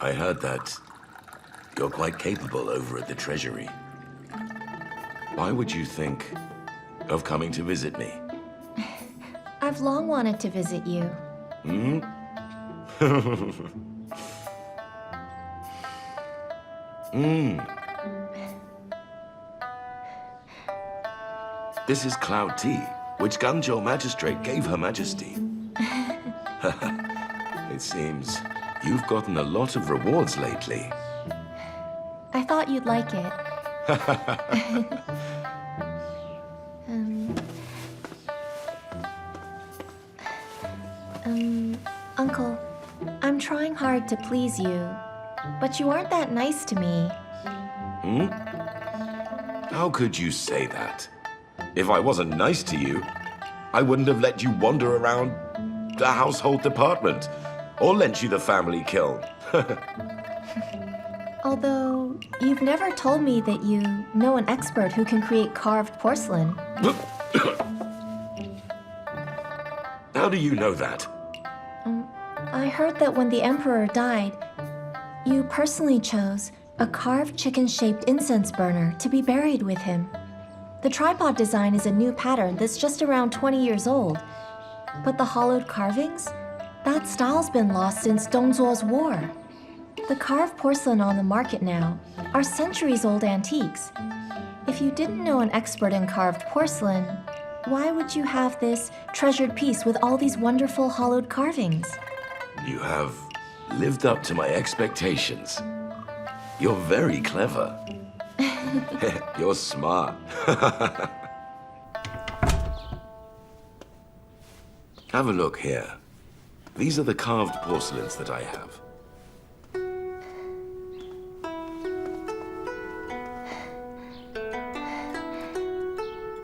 I heard that you're quite capable over at the Treasury. Why would you think of coming to visit me? I've long wanted to visit you. Hmm? This is cloud tea, which Ganzhou magistrate gave Her Majesty. It seems you've gotten a lot of rewards lately. I thought you'd like it. Uncle, I'm trying hard to please you, but you aren't that nice to me. Hmm? How could you say that? If I wasn't nice to you, I wouldn't have let you wander around the household department or lent you the family kiln. Although, you've never told me that you know an expert who can create carved porcelain. How do you know that? I heard that when the Emperor died, you personally chose a carved chicken-shaped incense burner to be buried with him. The tripod design is a new pattern that's just around 20 years old. But the hollowed carvings? That style's been lost since Dongzuo's war. The carved porcelain on the market now are centuries-old antiques. If you didn't know an expert in carved porcelain, why would you have this treasured piece with all these wonderful hollowed carvings? You have lived up to my expectations. You're very clever. You're smart. Have a look here. These are the carved porcelains that I have.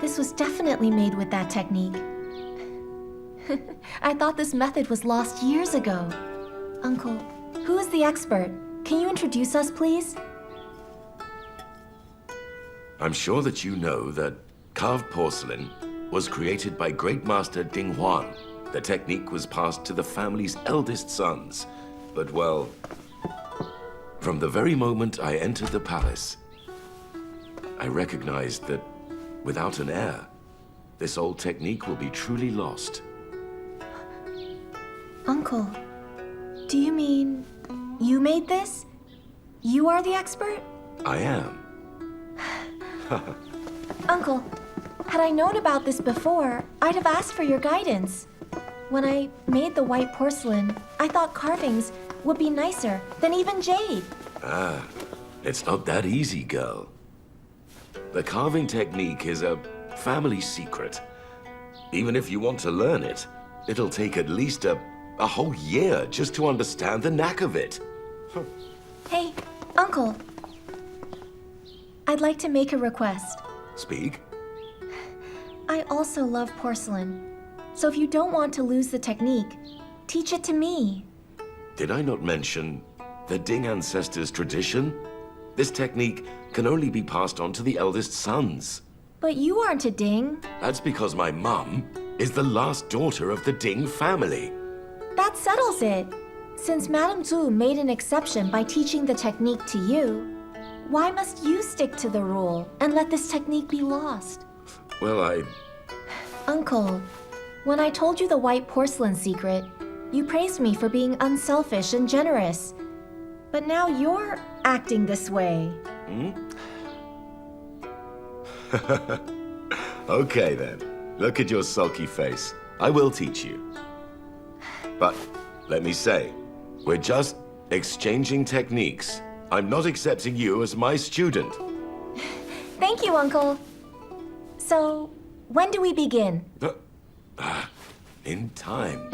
This was definitely made with that technique. I thought this method was lost years ago. Uncle, who is the expert? Can you introduce us, please? I'm sure that you know that carved porcelain was created by Great Master Ding Huan. The technique was passed to the family's eldest sons. But, well, from the very moment I entered the palace, I recognized that without an heir, this old technique will be truly lost. Uncle, do you mean you made this? You are the expert? I am. Uncle, had I known about this before, I'd have asked for your guidance. When I made the white porcelain, I thought carvings would be nicer than even jade. It's not that easy, girl. The carving technique is a family secret. Even if you want to learn it, it'll take at least a whole year just to understand the knack of it. Hey, Uncle. I'd like to make a request. Speak. I also love porcelain. So if you don't want to lose the technique, teach it to me. Did I not mention the Ding ancestors' tradition? This technique can only be passed on to the eldest sons. But you aren't a Ding. That's because my mum is the last daughter of the Ding family. That settles it. Since Madame Zhu made an exception by teaching the technique to you, why must you stick to the rule and let this technique be lost? Well, Uncle, when I told you the white porcelain secret, you praised me for being unselfish and generous. But now you're acting this way. Okay then. Look at your sulky face. I will teach you. But let me say, we're just exchanging techniques. I'm not accepting you as my student. Thank you, Uncle. So, when do we begin? In time.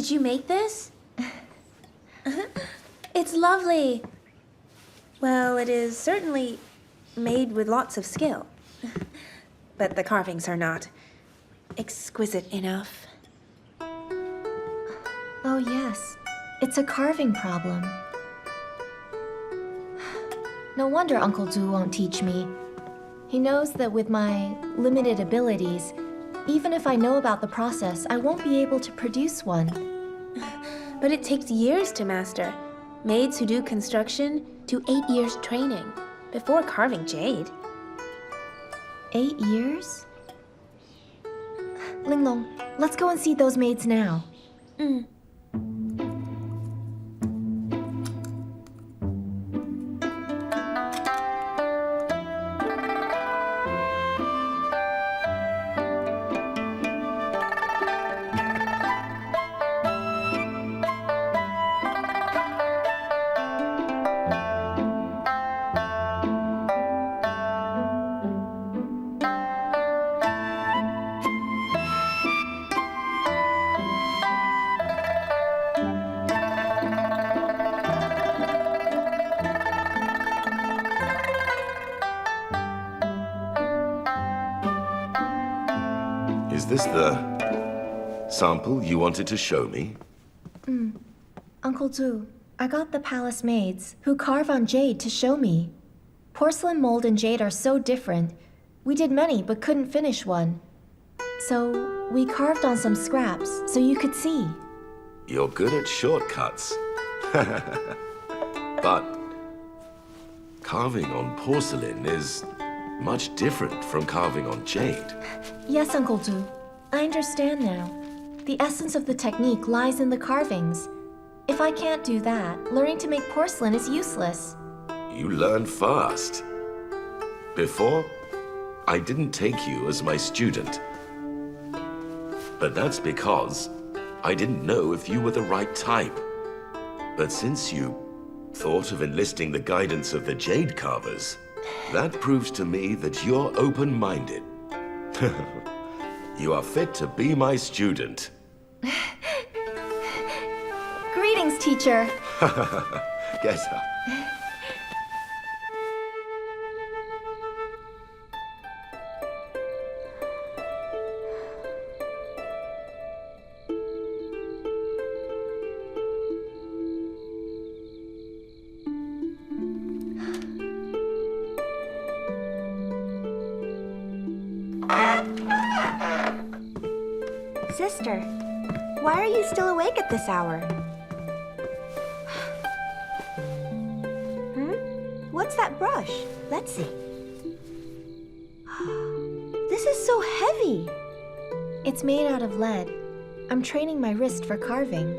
Did you make this? It's lovely. Well, it is certainly made with lots of skill. But the carvings are not exquisite enough. Oh, yes. It's a carving problem. No wonder Uncle Du won't teach me. He knows that with my limited abilities, even if I know about the process, I won't be able to produce one. But it takes years to master. Maids who do construction do 8 years training before carving jade. 8 years? Linglong, let's go and see those maids now. Is this the sample you wanted to show me? Uncle Du, I got the palace maids who carve on jade to show me. Porcelain mold and jade are so different. We did many but couldn't finish one. So we carved on some scraps so you could see. You're good at shortcuts. But carving on porcelain is much different from carving on jade. Yes, Uncle Du. I understand now. The essence of the technique lies in the carvings. If I can't do that, learning to make porcelain is useless. You learn fast. Before, I didn't take you as my student. But that's because I didn't know if you were the right type. But since you thought of enlisting the guidance of the jade carvers, that proves to me that you're open-minded. You are fit to be my student. Greetings, teacher. Get up. Sister, why are you still awake at this hour? What's that brush? Let's see. This is so heavy. It's made out of lead. I'm training my wrist for carving.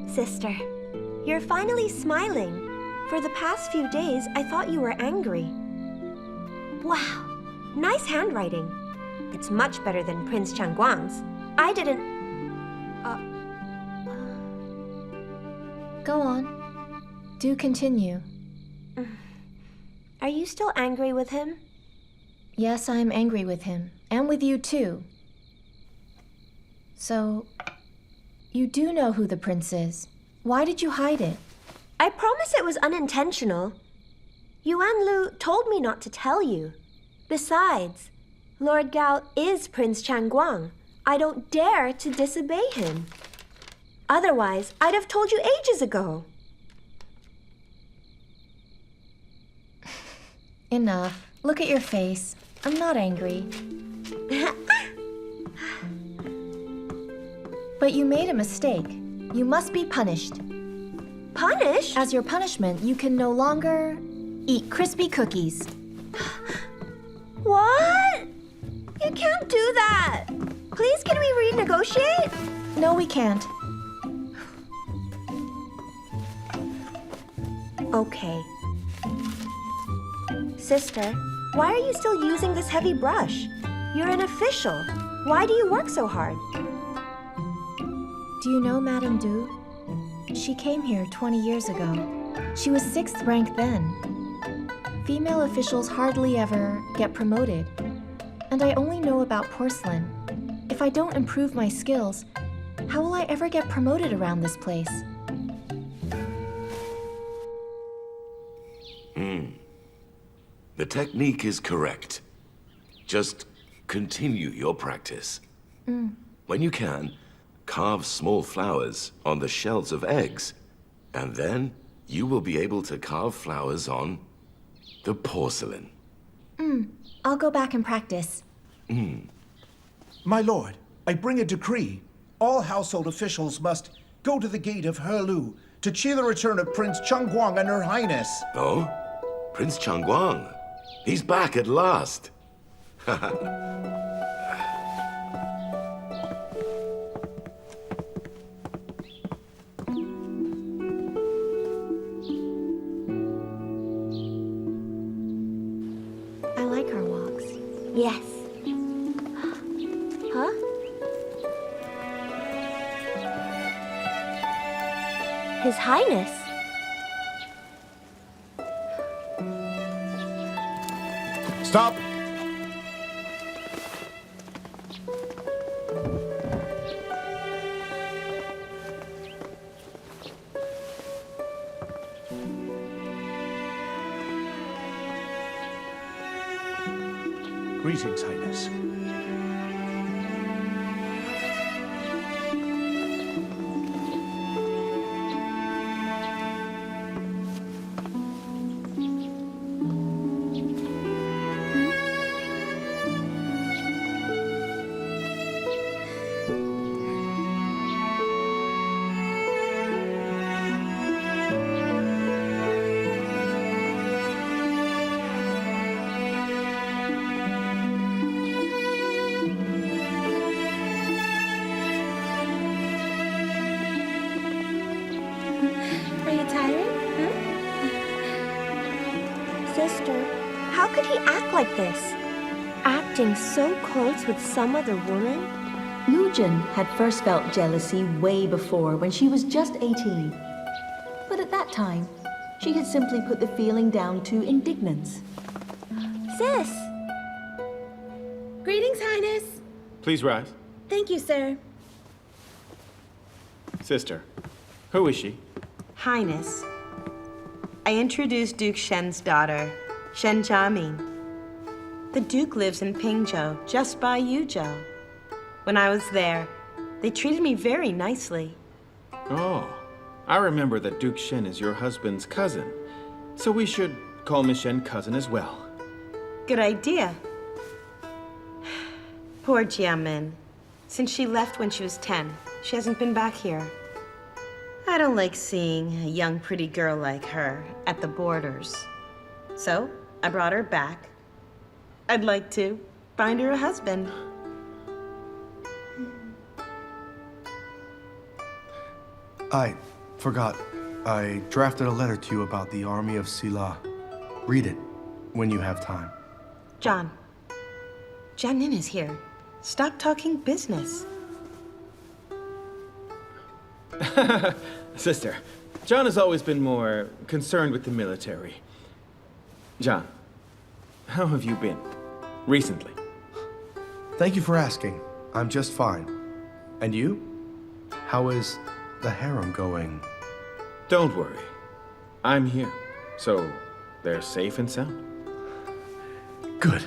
Sister, you're finally smiling. For the past few days, I thought you were angry. Wow, nice handwriting. It's much better than Prince Changguang's. I didn't... Go on. Do continue. Are you still angry with him? Yes, I am angry with him. And with you, too. So, you do know who the prince is. Why did you hide it? I promise it was unintentional. Yuan Lu told me not to tell you. Besides, Lord Gao is Prince Changguang. I don't dare to disobey him. Otherwise, I'd have told you ages ago. Enough. Look at your face. I'm not angry. But you made a mistake. You must be punished. Punished? As your punishment, you can no longer eat crispy cookies. What? You can't do that. Please, can we renegotiate? No, we can't. Okay. Sister, why are you still using this heavy brush? You're an official. Why do you work so hard? Do you know Madame Du? She came here 20 years ago. She was 6th rank then. Female officials hardly ever get promoted. And I only know about porcelain. If I don't improve my skills, How will I ever get promoted around this place? The technique is correct. Just continue your practice. When you can, carve small flowers on the shells of eggs, and then you will be able to carve flowers on the porcelain. I'll go back and practice. My lord, I bring a decree. All household officials must go to the gate of Lu to cheer the return of Prince Changguang and Her Highness. Oh? Prince Changguang? He's back at last. I like our walks. Yes. Huh? His Highness. Stop! Greetings, Highness. Are you tired? Huh? Sister, how could he act like this? Acting so close with some other woman? Lu Zhen had first felt jealousy way before, when she was just 18. But at that time, she had simply put the feeling down to indignance. Sis! Greetings, Highness. Please rise. Thank you, sir. Sister, who is she? Highness, I introduced Duke Shen's daughter, Shen Jiaming. The Duke lives in Pingzhou, just by Yuzhou. When I was there, they treated me very nicely. Oh, I remember that Duke Shen is your husband's cousin, so we should call Miss Shen cousin as well. Good idea. Poor Jiamin. Since she left when she was 10, she hasn't been back here. I don't like seeing a young, pretty girl like her at the borders. So, I brought her back. I'd like to find her a husband. I forgot. I drafted a letter to you about the army of Silla. Read it when you have time. John, Jianin is here. Stop talking business. Sister, John has always been more concerned with the military. John, how have you been recently? Thank you for asking. I'm just fine. And you? How is the harem going? Don't worry. I'm here, so they're safe and sound. Good.